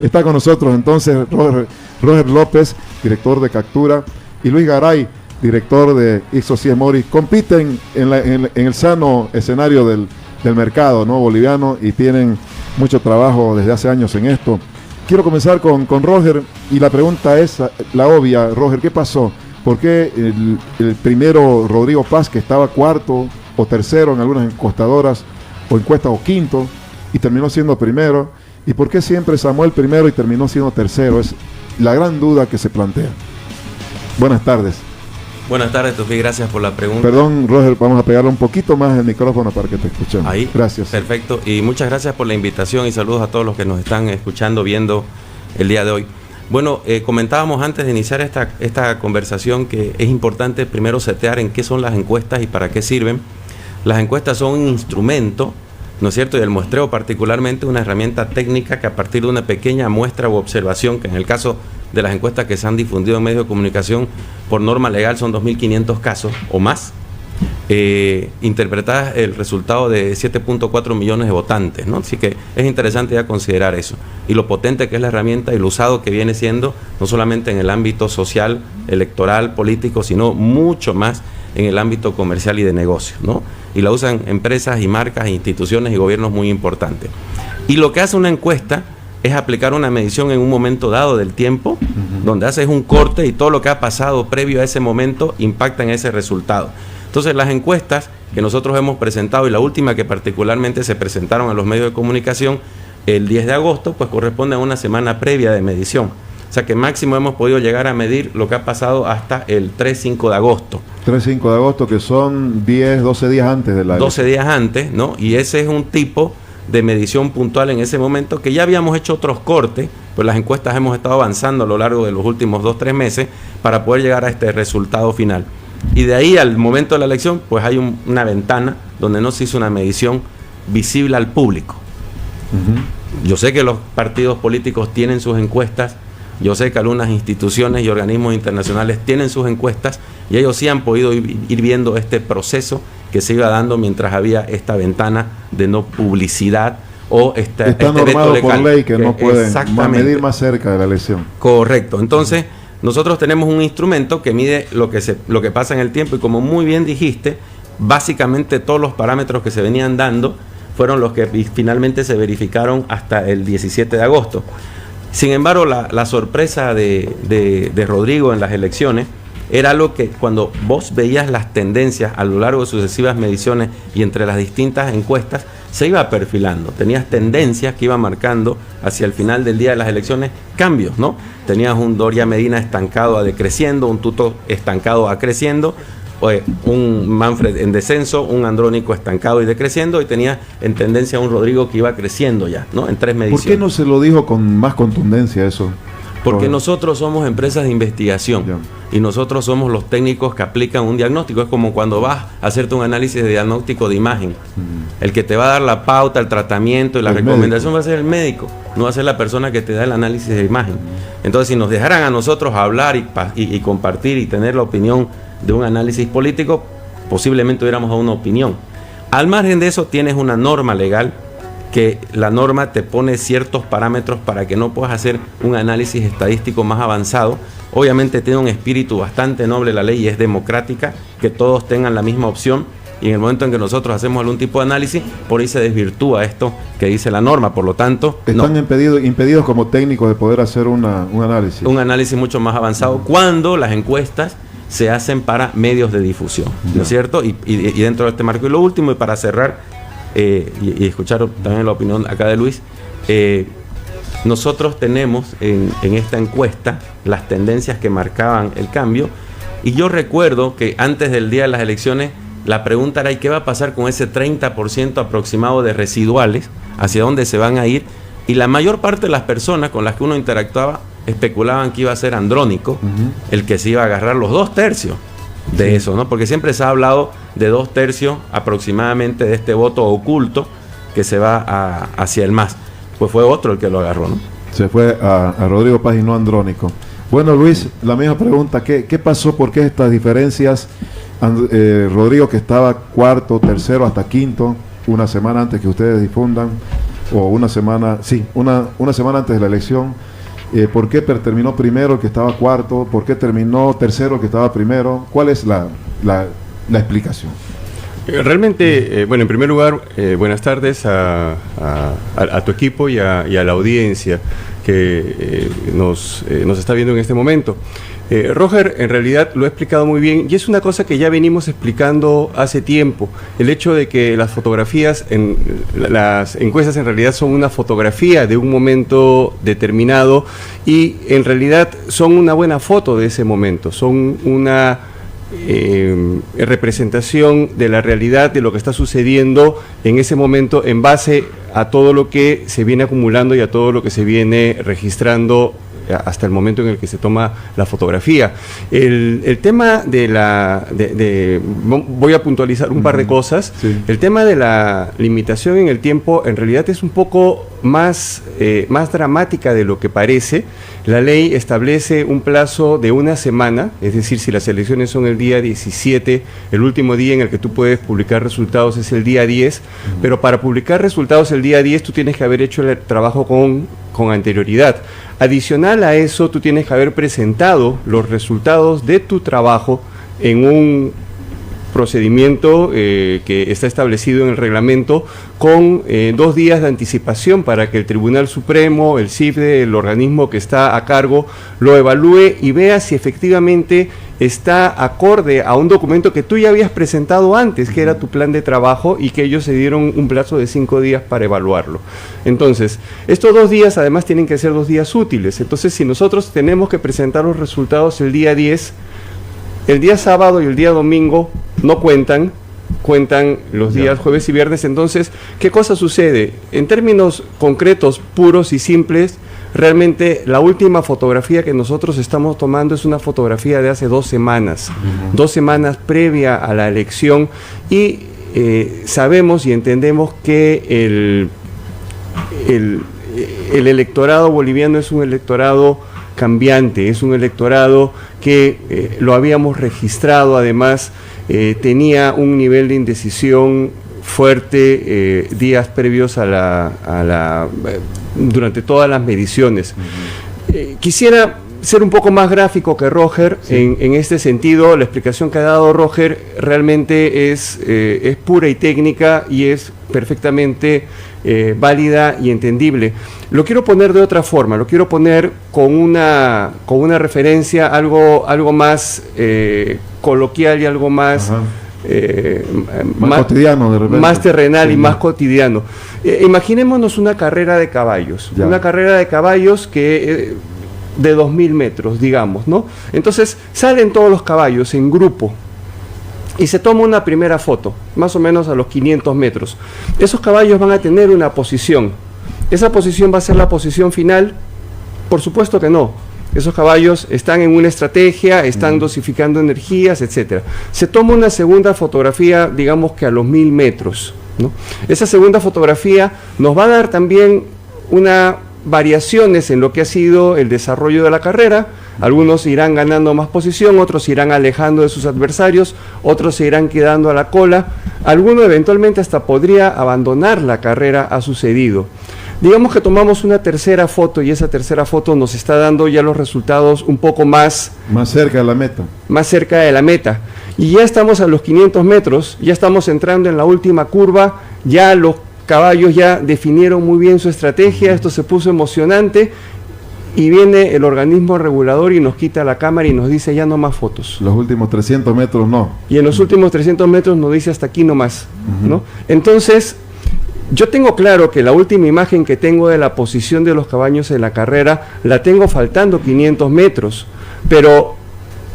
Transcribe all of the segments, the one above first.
Está con nosotros entonces Roger López, director de Captura, y Luis Garay, director de Ixocie Mori. Compiten en el sano escenario del mercado, ¿no?, boliviano, y tienen mucho trabajo desde hace años en esto. Quiero comenzar con Roger, y la pregunta es la obvia. Roger, ¿qué pasó? ¿Por qué el primero Rodrigo Paz, que estaba cuarto o tercero en algunas encuestadoras o encuestas, o quinto, y terminó siendo primero? ¿Y por qué siempre Samuel primero y terminó siendo tercero? Es la gran duda que se plantea. Buenas tardes. Buenas tardes, Tufi, gracias por la pregunta. Perdón, Roger, vamos a pegarle un poquito más el micrófono para que te escuchemos. Ahí. Gracias. Perfecto, y muchas gracias por la invitación y saludos a todos los que nos están escuchando, viendo el día de hoy. Bueno, comentábamos antes de iniciar esta conversación que es importante primero setear en qué son las encuestas y para qué sirven. Las encuestas son un instrumento, ¿no es cierto? Y el muestreo particularmente una herramienta técnica que a partir de una pequeña muestra u observación, que en el caso de las encuestas que se han difundido en medios de comunicación, por norma legal son 2.500 casos o más, interpretadas el resultado de 7.4 millones de votantes, ¿no? Así que es interesante ya considerar eso. Y lo potente que es la herramienta y lo usado que viene siendo, no solamente en el ámbito social, electoral, político, sino mucho más en el ámbito comercial y de negocios, ¿no? Y la usan empresas y marcas, instituciones y gobiernos muy importantes. Y lo que hace una encuesta es aplicar una medición en un momento dado del tiempo, donde haces un corte y todo lo que ha pasado previo a ese momento impacta en ese resultado. Entonces las encuestas que nosotros hemos presentado, y la última que particularmente se presentaron a los medios de comunicación el 10 de agosto, pues corresponde a una semana previa de medición. O sea que máximo hemos podido llegar a medir lo que ha pasado hasta el 3-5 de agosto. 3-5 de agosto, que son 10, 12 días antes de la... 12 días antes, ¿no? Y ese es un tipo de medición puntual en ese momento, que ya habíamos hecho otros cortes, pues las encuestas hemos estado avanzando a lo largo de los últimos 2-3 meses para poder llegar a este resultado final. Y de ahí al momento de la elección, pues hay una ventana donde no se hizo una medición visible al público. Yo sé que los partidos políticos tienen sus encuestas, yo sé que algunas instituciones y organismos internacionales tienen sus encuestas, y ellos sí han podido ir viendo este proceso que se iba dando mientras había esta ventana de no publicidad o está normado veto legal, por ley que no pueden medir más cerca de la elección. Correcto. Entonces, nosotros tenemos un instrumento que mide lo que pasa en el tiempo, y como muy bien dijiste, básicamente todos los parámetros que se venían dando fueron los que finalmente se verificaron hasta el 17 de agosto. Sin embargo, la sorpresa de Rodrigo en las elecciones era algo que cuando vos veías las tendencias a lo largo de sucesivas mediciones y entre las distintas encuestas, se iba perfilando. Tenías tendencias que iban marcando hacia el final del día de las elecciones cambios, ¿no? Tenías un Doria Medina estancado a decreciendo, un Tuto estancado a creciendo, un Manfred en descenso, un Andrónico estancado y decreciendo, y tenía en tendencia un Rodrigo que iba creciendo ya, ¿no? En 3 mediciones. ¿Por qué no se lo dijo con más contundencia eso? Porque nosotros somos empresas de investigación, y nosotros somos los técnicos que aplican un diagnóstico. Es como cuando vas a hacerte un análisis de diagnóstico de imagen. El que te va a dar la pauta, el tratamiento y la recomendación va a ser el médico, no va a ser la persona que te da el análisis de imagen. Entonces, si nos dejaran a nosotros hablar y compartir y tener la opinión de un análisis político, posiblemente hubiéramos dado una opinión. Al margen de eso, tienes una norma legal, que la norma te pone ciertos parámetros para que no puedas hacer un análisis estadístico más avanzado. Obviamente tiene un espíritu bastante noble la ley y es democrática, que todos tengan la misma opción, y en el momento en que nosotros hacemos algún tipo de análisis, por ahí se desvirtúa esto que dice la norma. Por lo tanto, están impedidos como técnicos de poder hacer un análisis. Un análisis mucho más avanzado cuando las encuestas se hacen para medios de difusión, ¿no es cierto? Y dentro de este marco, y lo último, y para cerrar, y escuchar también la opinión acá de Luis, nosotros tenemos en esta encuesta las tendencias que marcaban el cambio, y yo recuerdo que antes del día de las elecciones la pregunta era: ¿y qué va a pasar con ese 30% aproximado de residuales? ¿Hacia dónde se van a ir? Y la mayor parte de las personas con las que uno interactuaba especulaban que iba a ser Andrónico el que se iba a agarrar los 2/3 de eso, ¿no? Porque siempre se ha hablado de 2/3 aproximadamente de este voto oculto que se va hacia el MAS. Pues fue otro el que lo agarró, ¿no? Se fue a Rodrigo Paz y no a Andrónico. Bueno, Luis, la misma pregunta. ¿Qué pasó? ¿Por qué estas diferencias? Rodrigo, que estaba cuarto, tercero, hasta quinto, una semana antes que ustedes difundan, o una semana antes de la elección. ¿Por qué terminó primero el que estaba cuarto? ¿Por qué terminó tercero el que estaba primero? ¿Cuál es la explicación? Realmente, bueno, en primer lugar, buenas tardes a tu equipo y a la audiencia que nos está viendo en este momento. Roger, en realidad lo ha explicado muy bien y es una cosa que ya venimos explicando hace tiempo. El hecho de que las fotografías, las encuestas en realidad son una fotografía de un momento determinado y en realidad son una buena foto de ese momento, son una representación de la realidad de lo que está sucediendo en ese momento en base a todo lo que se viene acumulando y a todo lo que se viene registrando hasta el momento en el que se toma la fotografía. El tema voy a puntualizar un par de cosas. Sí. El tema de la limitación en el tiempo en realidad es un poco más dramática de lo que parece. La ley establece un plazo de una semana, es decir, si las elecciones son el día 17, el último día en el que tú puedes publicar resultados es el día 10, pero para publicar resultados el día 10 tú tienes que haber hecho el trabajo con anterioridad. Adicional a eso, tú tienes que haber presentado los resultados de tu trabajo en un procedimiento que está establecido en el reglamento con 2 días de anticipación para que el Tribunal Supremo, el CIFDE, el organismo que está a cargo, lo evalúe y vea si efectivamente está acorde a un documento que tú ya habías presentado antes, que era tu plan de trabajo y que ellos se dieron un plazo de 5 días para evaluarlo. Entonces, estos 2 días además tienen que ser 2 días útiles. Entonces, si nosotros tenemos que presentar los resultados el día 10, el día sábado y el día domingo no cuentan los días jueves y viernes. Entonces, ¿qué cosa sucede? En términos concretos, puros y simples, realmente la última fotografía que nosotros estamos tomando es una fotografía de hace 2 semanas, 2 semanas previa a la elección y sabemos y entendemos que el electorado boliviano es un electorado cambiante, es un electorado que lo habíamos registrado, además tenía un nivel de indecisión fuerte días previos durante todas las mediciones. Quisiera ser un poco más gráfico que Roger, sí. En este sentido. La explicación que ha dado Roger realmente es pura y técnica y es perfectamente válida y entendible. Lo quiero poner de otra forma, lo quiero poner con una referencia algo más coloquial y algo más más cotidiano, de repente. Más terrenal, sí, y más cotidiano. Imaginémonos una carrera de caballos, una carrera de caballos que de 2000 metros, digamos, ¿no? Entonces salen todos los caballos en grupo y se toma una primera foto, más o menos a los 500 metros. Esos caballos van a tener una posición. ¿Esa posición va a ser la posición final? Por supuesto que no. Esos caballos están en una estrategia, están dosificando energías, etcétera. Se toma una segunda fotografía, digamos que a los 1000 metros, ¿no? Esa segunda fotografía nos va a dar también unas variaciones en lo que ha sido el desarrollo de la carrera. Algunos irán ganando más posición, otros irán alejando de sus adversarios, otros se irán quedando a la cola. Alguno eventualmente hasta podría abandonar la carrera, ha sucedido. Digamos que tomamos una tercera foto y esa tercera foto nos está dando ya los resultados un poco más cerca de la meta. Más cerca de la meta. Y ya estamos a los 500 metros, ya estamos entrando en la última curva, ya los caballos ya definieron muy bien su estrategia, esto se puso emocionante y viene el organismo regulador y nos quita la cámara y nos dice ya no más fotos. Los últimos 300 metros no. Y en los últimos 300 metros nos dice hasta aquí no más, ¿no? Entonces, yo tengo claro que la última imagen que tengo de la posición de los caballos en la carrera la tengo faltando 500 metros, pero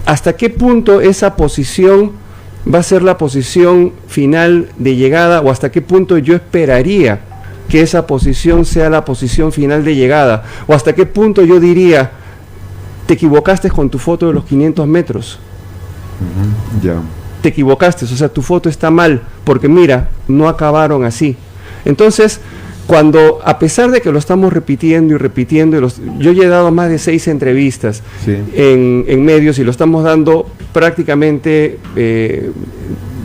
¿hasta qué punto esa posición va a ser la posición final de llegada o hasta qué punto yo esperaría que esa posición sea la posición final de llegada? ¿O hasta qué punto yo diría, te equivocaste con tu foto de los 500 metros? Te equivocaste, o sea, tu foto está mal, porque mira, no acabaron así. Entonces, cuando, a pesar de que lo estamos repitiendo y repitiendo, yo ya he dado más de 6 entrevistas en medios y lo estamos dando prácticamente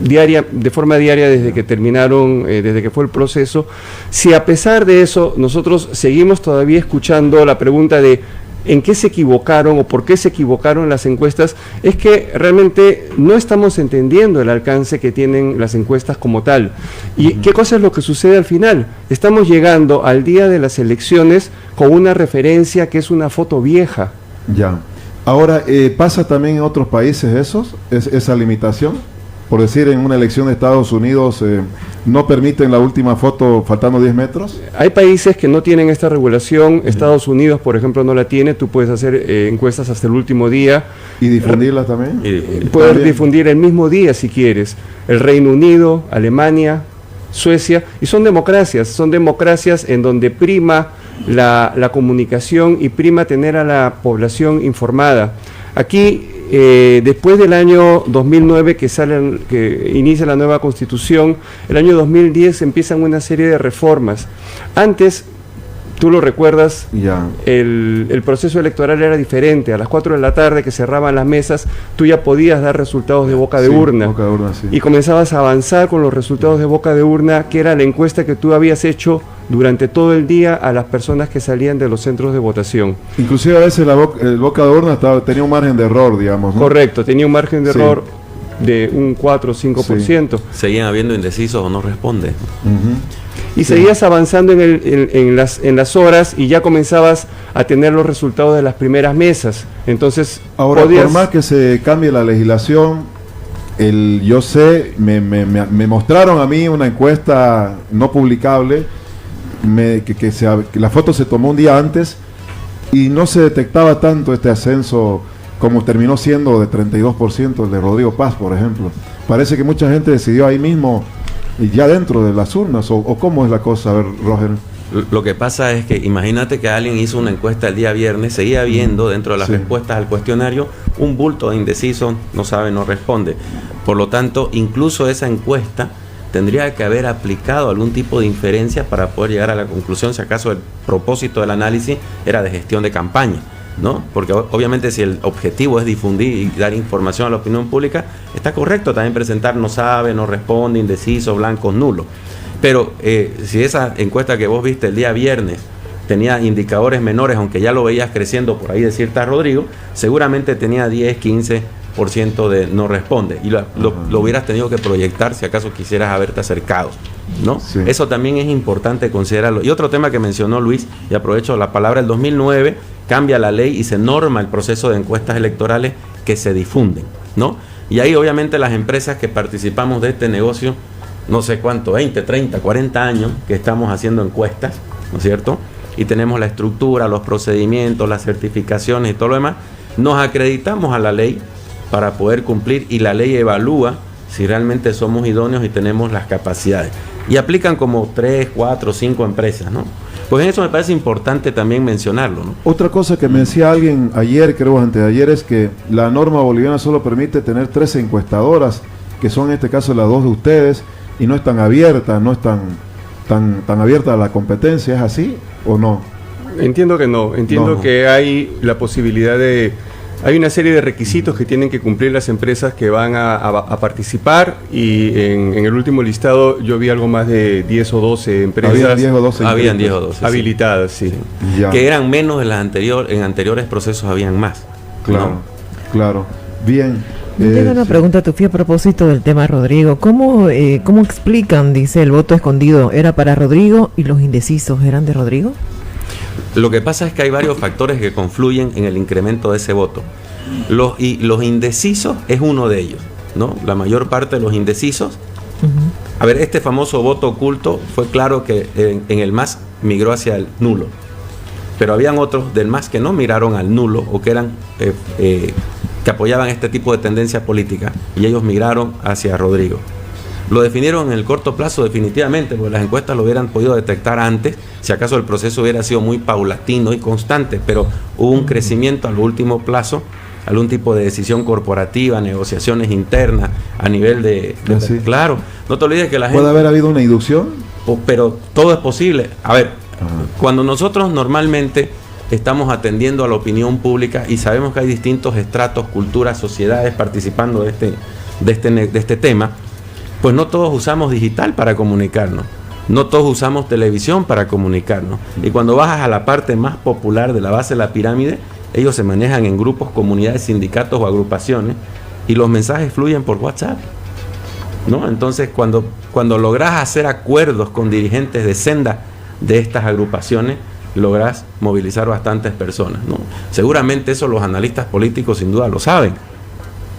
de forma diaria desde que terminaron, desde que fue el proceso, si a pesar de eso nosotros seguimos todavía escuchando la pregunta de en qué se equivocaron o por qué se equivocaron las encuestas, es que realmente no estamos entendiendo el alcance que tienen las encuestas como tal. ¿Y qué cosa es lo que sucede al final? Estamos llegando al día de las elecciones con una referencia que es una foto vieja. Ya. Ahora, ¿pasa también en otros países esa limitación? Por decir, en una elección de Estados Unidos, ¿no permiten la última foto faltando 10 metros? Hay países que no tienen esta regulación. Estados Unidos, por ejemplo, no la tiene. Tú puedes hacer encuestas hasta el último día. ¿Y difundirlas también? Puedes difundir el mismo día si quieres. El Reino Unido, Alemania, Suecia, y son democracias en donde prima la comunicación y prima tener a la población informada. Aquí, después del año 2009 que inicia la nueva Constitución, el año 2010 empiezan una serie de reformas. Antes, tú lo recuerdas, el proceso electoral era diferente. A las 4 de la tarde que cerraban las mesas, tú ya podías dar resultados de boca de urna. Sí. Y comenzabas a avanzar con los resultados de boca de urna, que era la encuesta que tú habías hecho durante todo el día a las personas que salían de los centros de votación. Inclusive a veces el boca de urna tenía un margen de error, digamos, ¿no? Correcto, tenía un margen de error de un 4 o 5%. Seguían habiendo indecisos o no responde. Y seguías avanzando en las horas y ya comenzabas a tener los resultados de las primeras mesas. Entonces, ahora, por más que se cambie la legislación, yo sé, me mostraron a mí una encuesta no publicable, que la foto se tomó un día antes y no se detectaba tanto este ascenso como terminó siendo de 32% el de Rodrigo Paz, por ejemplo. Parece que mucha gente decidió ahí mismo y ya dentro de las urnas, o cómo es la cosa. A ver, Roger. Lo que pasa es que imagínate que alguien hizo una encuesta el día viernes, seguía viendo dentro de las respuestas al cuestionario un bulto de indeciso, no sabe, no responde. Por lo tanto, incluso esa encuesta tendría que haber aplicado algún tipo de inferencia para poder llegar a la conclusión si acaso el propósito del análisis era de gestión de campaña, ¿no? Porque obviamente si el objetivo es difundir y dar información a la opinión pública, está correcto también presentar no sabe, no responde, indeciso, blancos, nulos. Pero si esa encuesta que vos viste el día viernes tenía indicadores menores, aunque ya lo veías creciendo por ahí, decirte a Rodrigo, seguramente tenía 10, 15% de no responde, y lo hubieras tenido que proyectar si acaso quisieras haberte acercado, ¿no? Sí. Eso también es importante considerarlo. Y otro tema que mencionó Luis, y aprovecho la palabra, el 2009 cambia la ley y se norma el proceso de encuestas electorales que se difunden, ¿no? Y ahí obviamente las empresas que participamos de este negocio, no sé cuánto, 20, 30, 40 años que estamos haciendo encuestas, ¿no es cierto? Y tenemos la estructura, los procedimientos, las certificaciones y todo lo demás, nos acreditamos a la ley para poder cumplir, y la ley evalúa si realmente somos idóneos y tenemos las capacidades. Y aplican como 3, 4, 5 empresas, ¿no? Pues en eso me parece importante también mencionarlo, ¿no? Otra cosa que me decía alguien ayer, creo antes de ayer, es que la norma boliviana solo permite tener 13 encuestadoras, que son en este caso las 2 de ustedes, y no es tan abierta, no es tan abierta a la competencia. ¿Es así o no? Entiendo que no. Entiendo que hay la posibilidad de... Hay una serie de requisitos que tienen que cumplir las empresas que van a participar, y en el último listado yo vi algo más de 10 o 12 empresas. Habían 10 o 12 habilitadas, sí. Que eran menos de las en anteriores procesos, habían más. Claro, ¿no? Claro. Bien. Tengo una pregunta, Tufí, a propósito del tema Rodrigo. ¿Cómo explican, dice, el voto escondido era para Rodrigo y los indecisos eran de Rodrigo? Lo que pasa es que hay varios factores que confluyen en el incremento de ese voto. Los indecisos es uno de ellos, ¿no? La mayor parte de los indecisos. A ver, este famoso voto oculto fue claro que en el MAS migró hacia el nulo. Pero habían otros del MAS que no migraron al nulo, o que eran que apoyaban este tipo de tendencia política, y ellos migraron hacia Rodrigo. Lo definieron en el corto plazo definitivamente, porque las encuestas lo hubieran podido detectar antes, si acaso el proceso hubiera sido muy paulatino y constante, pero hubo un crecimiento al último plazo, algún tipo de decisión corporativa, negociaciones internas, a nivel de sí. Claro, no te olvides que la gente... ¿Puede haber habido una inducción? Pero todo es posible. A ver, cuando nosotros normalmente estamos atendiendo a la opinión pública y sabemos que hay distintos estratos, culturas, sociedades participando de este tema, Pues no todos usamos digital para comunicarnos. No todos usamos televisión para comunicarnos. Y cuando bajas a la parte más popular de la base de la pirámide, ellos se manejan en grupos, comunidades, sindicatos o agrupaciones, y los mensajes fluyen por WhatsApp, ¿no? Entonces, cuando logras hacer acuerdos con dirigentes de senda de estas agrupaciones, logras movilizar bastantes personas, ¿no? Seguramente eso los analistas políticos sin duda lo saben.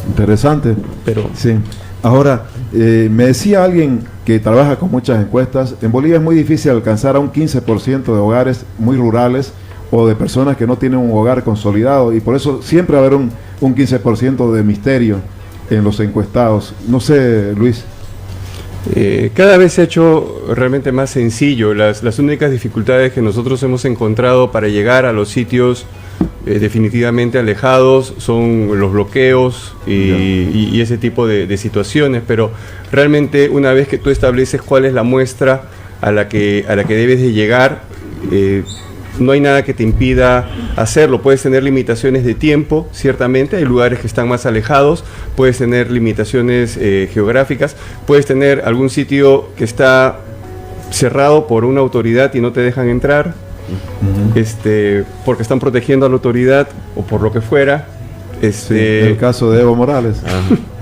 Interesante. Pero sí. Ahora, me decía alguien que trabaja con muchas encuestas, en Bolivia es muy difícil alcanzar a un 15% de hogares muy rurales o de personas que no tienen un hogar consolidado, y por eso siempre va a haber un 15% de misterio en los encuestados. No sé, Luis. Cada vez se ha hecho realmente más sencillo. Las únicas dificultades que nosotros hemos encontrado para llegar a los sitios definitivamente alejados son los bloqueos y ese tipo de situaciones, pero realmente una vez que tú estableces cuál es la muestra a la que debes de llegar, no hay nada que te impida hacerlo. Puedes tener limitaciones de tiempo, ciertamente, hay lugares que están más alejados, puedes tener limitaciones geográficas, puedes tener algún sitio que está cerrado por una autoridad y no te dejan entrar, porque están protegiendo a la autoridad o por lo que fuera. Sí, el caso de Evo Morales.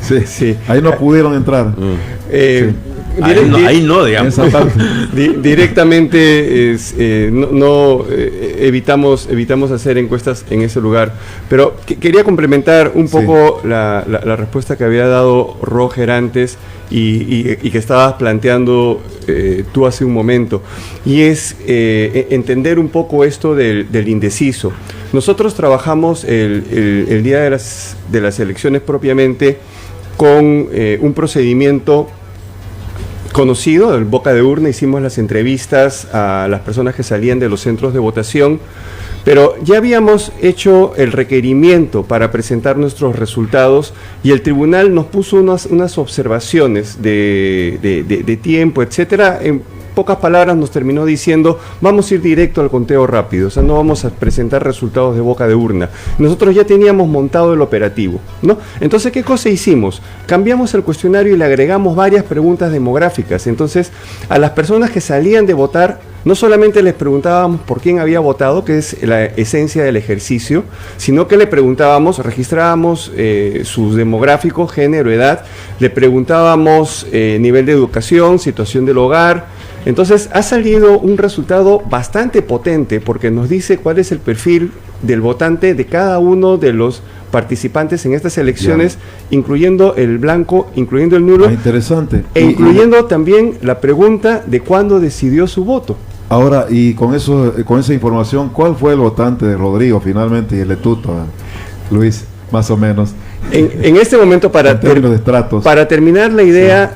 Sí, sí. Ahí no pudieron entrar. Ahí no, digamos. Directamente evitamos hacer encuestas en ese lugar. Pero quería complementar un poco la respuesta que había dado Roger antes y que estabas planteando tú hace un momento. Y es entender un poco esto del indeciso. Nosotros trabajamos el día de las elecciones propiamente con un procedimiento conocido, el boca de urna. Hicimos las entrevistas a las personas que salían de los centros de votación, pero ya habíamos hecho el requerimiento para presentar nuestros resultados y el tribunal nos puso unas observaciones de tiempo, etcétera. En pocas palabras nos terminó diciendo: vamos a ir directo al conteo rápido, o sea, no vamos a presentar resultados de boca de urna. Nosotros ya teníamos montado el operativo, ¿no? Entonces, ¿qué cosa hicimos? Cambiamos el cuestionario y le agregamos varias preguntas demográficas. Entonces, a las personas que salían de votar, no solamente les preguntábamos por quién había votado, que es la esencia del ejercicio, sino que le preguntábamos, registrábamos sus demográficos, género, edad, le preguntábamos nivel de educación, situación del hogar. Entonces ha salido un resultado bastante potente porque nos dice cuál es el perfil del votante de cada uno de los participantes en estas elecciones, incluyendo el blanco, incluyendo el nulo, interesante, incluyendo también la pregunta de cuándo decidió su voto. Ahora, y con esa información, ¿cuál fue el votante de Rodrigo finalmente y el de Tuto, Luis, más o menos? En este momento, para terminar la idea,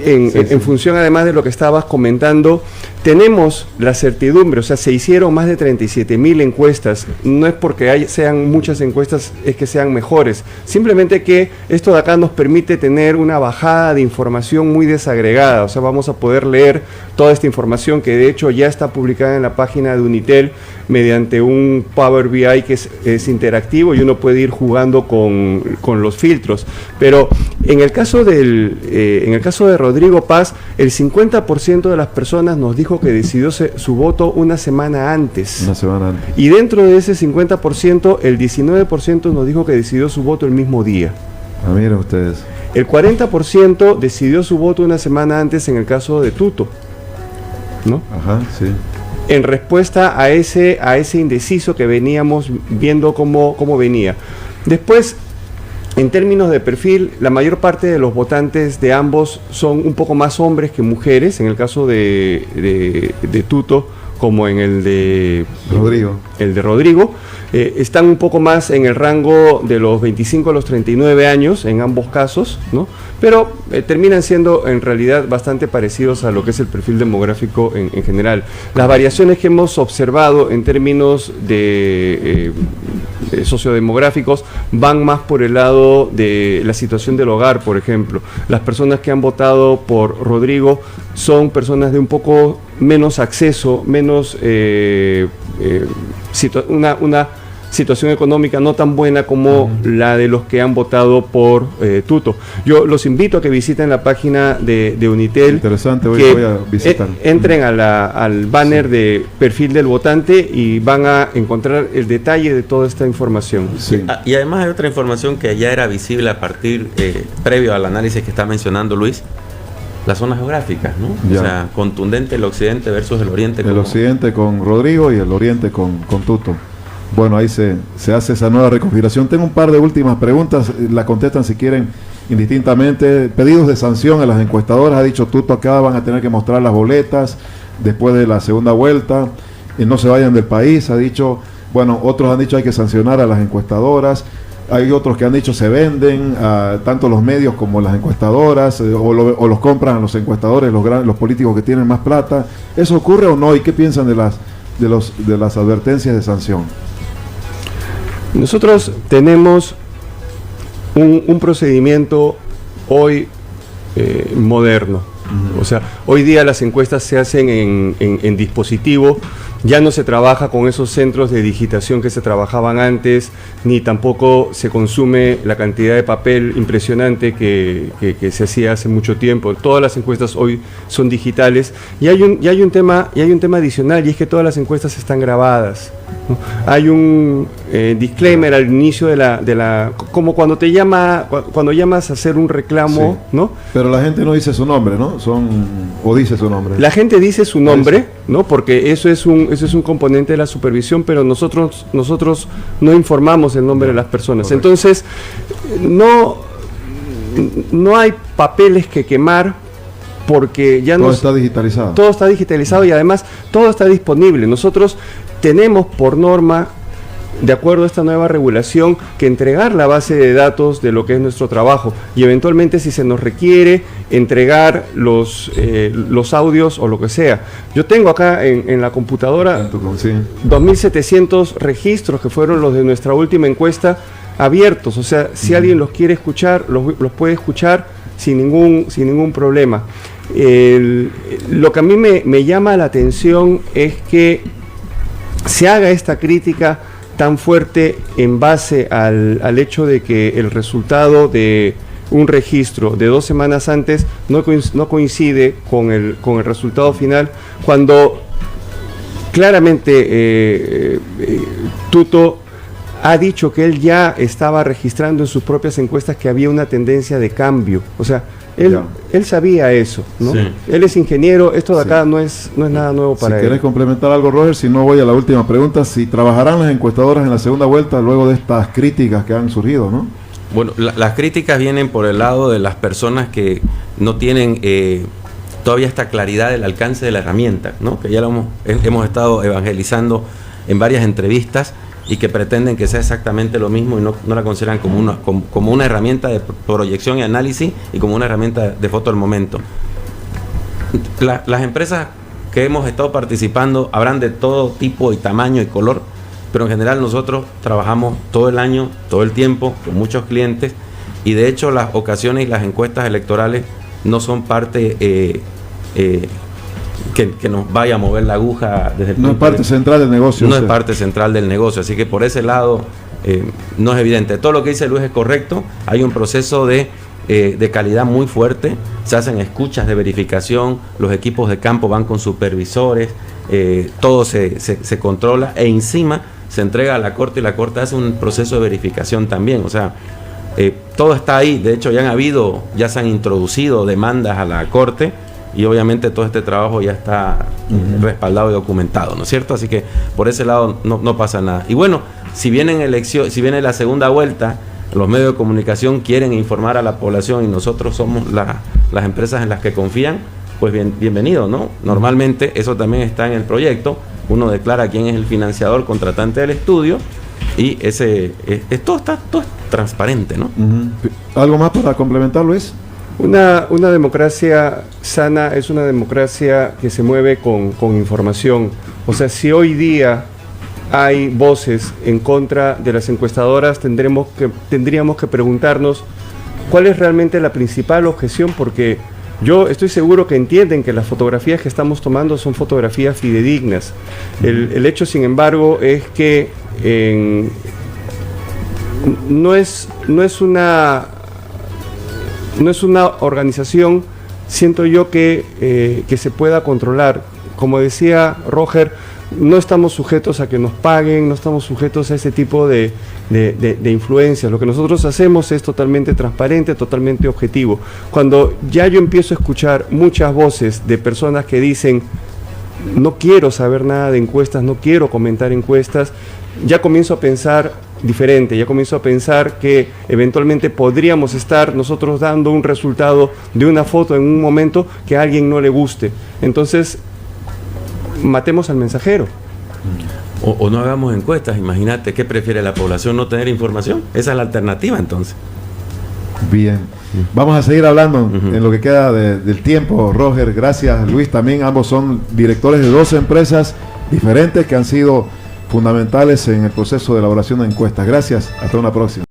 en función además de lo que estabas comentando, tenemos la certidumbre, o sea, se hicieron más de 37,000 encuestas. No es porque sean muchas encuestas, es que sean mejores. Simplemente que esto de acá nos permite tener una bajada de información muy desagregada. O sea, vamos a poder leer toda esta información que de hecho ya está publicada en la página de Unitel mediante un Power BI que es interactivo y uno puede ir jugando con los filtros. Pero en el caso de Rodrigo Paz, el 50% de las personas nos dijo que decidió su voto una semana antes. Y dentro de ese 50%, el 19% nos dijo que decidió su voto el mismo día. Ah, miren ustedes. El 40% decidió su voto una semana antes en el caso de Tuto, ¿no? Ajá, sí. En respuesta a ese indeciso que veníamos viendo cómo venía. Después, en términos de perfil, la mayor parte de los votantes de ambos son un poco más hombres que mujeres, en el caso de Tuto como en el de Rodrigo. Están un poco más en el rango de los 25 a los 39 años en ambos casos, ¿no? Pero terminan siendo en realidad bastante parecidos a lo que es el perfil demográfico en general. Las variaciones que hemos observado en términos de sociodemográficos van más por el lado de la situación del hogar, por ejemplo. Las personas que han votado por Rodrigo son personas de un poco menos acceso, menos una situación económica no tan buena como la de los que han votado por Tuto. Yo los invito a que visiten la página de Unitel. Interesante, voy a visitar. Entren al banner de perfil del votante y van a encontrar el detalle de toda esta información. Sí. Y además hay otra información que ya era visible a partir, previo al análisis que está mencionando Luis, las zonas geográficas, ¿no? Ya. O sea, contundente el occidente versus el oriente. El occidente con Rodrigo y el oriente con Tuto. Bueno, ahí se hace esa nueva reconfiguración. Tengo un par de últimas preguntas, la contestan si quieren indistintamente. Pedidos de sanción a las encuestadoras, ha dicho Tuto acá, van a tener que mostrar las boletas después de la segunda vuelta, y no se vayan del país, ha dicho. Bueno, otros han dicho hay que sancionar a las encuestadoras. Hay otros que han dicho se venden, tanto los medios como las encuestadoras, o los compran a los encuestadores, los políticos que tienen más plata. ¿Eso ocurre o no? ¿Y qué piensan de las advertencias de sanción? Nosotros tenemos un procedimiento hoy moderno. O sea, hoy día las encuestas se hacen en dispositivo. Ya no se trabaja con esos centros de digitación que se trabajaban antes, ni tampoco se consume la cantidad de papel impresionante que se hacía hace mucho tiempo. Todas las encuestas hoy son digitales, y hay un tema adicional, y es que todas las encuestas están grabadas, ¿no? Hay un disclaimer al inicio de la como cuando llamas a hacer un reclamo, sí, ¿no? Pero la gente no dice su nombre, ¿no? O dice su nombre. La gente dice su nombre, ¿no? Porque eso es un componente de la supervisión, pero nosotros no informamos el nombre de las personas. Correcto. Entonces, no hay papeles que quemar, porque ya todo está digitalizado. Todo está digitalizado, y además todo está disponible. Nosotros tenemos por norma, de acuerdo a esta nueva regulación, que entregar la base de datos de lo que es nuestro trabajo, y eventualmente, si se nos requiere, entregar los audios o lo que sea. Yo tengo acá en la computadora 2.700 registros que fueron los de nuestra última encuesta abiertos. O sea, si alguien los quiere escuchar, los puede escuchar sin ningún problema. Lo que a mí me llama la atención es que se haga esta crítica tan fuerte en base al hecho de que el resultado de un registro de 2 semanas antes no coincide con el resultado final, cuando claramente Tuto ha dicho que él ya estaba registrando en sus propias encuestas que había una tendencia de cambio. O sea, él sabía eso, ¿no? Sí. Él es ingeniero, esto de acá no es nada nuevo para él. Si querés complementar algo, Roger, si no voy a la última pregunta, si trabajarán las encuestadoras en la segunda vuelta luego de estas críticas que han surgido, ¿no? Bueno, las críticas vienen por el lado de las personas que no tienen todavía esta claridad del alcance de la herramienta, ¿no? Que ya lo hemos estado evangelizando en varias entrevistas, y que pretenden que sea exactamente lo mismo y no la consideran como una herramienta de proyección y análisis, y como una herramienta de foto al momento. Las empresas que hemos estado participando habrán de todo tipo y tamaño y color, pero en general nosotros trabajamos todo el año, todo el tiempo, con muchos clientes, y de hecho las ocasiones y las encuestas electorales no son parte que nos vaya a mover la aguja desde el no es parte central del negocio. No es parte central del negocio, así que por ese lado no es evidente. Todo lo que dice Luis es correcto. Hay un proceso de calidad muy fuerte, se hacen escuchas de verificación, los equipos de campo van con supervisores, todo se controla, e encima se entrega a la Corte, y la Corte hace un proceso de verificación también. O sea, todo está ahí. De hecho, ya se han introducido demandas a la Corte, y obviamente todo este trabajo ya está respaldado y documentado, ¿no es cierto? Así que por ese lado no pasa nada. Y bueno, si viene la segunda vuelta, los medios de comunicación quieren informar a la población, y nosotros somos las empresas en las que confían, pues bienvenido, ¿no? Normalmente eso también está en el proyecto. Uno declara quién es el financiador contratante del estudio, y todo es transparente, ¿no? ¿Algo más para complementar, Luis? Una democracia sana es una democracia que se mueve con información. O sea, si hoy día hay voces en contra de las encuestadoras, tendríamos que preguntarnos cuál es realmente la principal objeción, porque yo estoy seguro que entienden que las fotografías que estamos tomando son fotografías fidedignas. El hecho, sin embargo, es que no es una organización, siento yo, que se pueda controlar. Como decía Roger, no estamos sujetos a que nos paguen, no estamos sujetos a ese tipo de influencias. Lo que nosotros hacemos es totalmente transparente, totalmente objetivo. Cuando ya yo empiezo a escuchar muchas voces de personas que dicen: no quiero saber nada de encuestas, no quiero comentar encuestas, ya comienzo a pensar diferente, ya comienzo a pensar que eventualmente podríamos estar nosotros dando un resultado de una foto en un momento que a alguien no le guste. Entonces, matemos al mensajero. O no hagamos encuestas. Imagínate, ¿qué prefiere la población? ¿No tener información? Esa es la alternativa, entonces. Bien, vamos a seguir hablando en lo que queda del tiempo. Roger, gracias. Luis, también ambos son directores de 2 empresas diferentes que han sido fundamentales en el proceso de elaboración de encuestas. Gracias, hasta una próxima.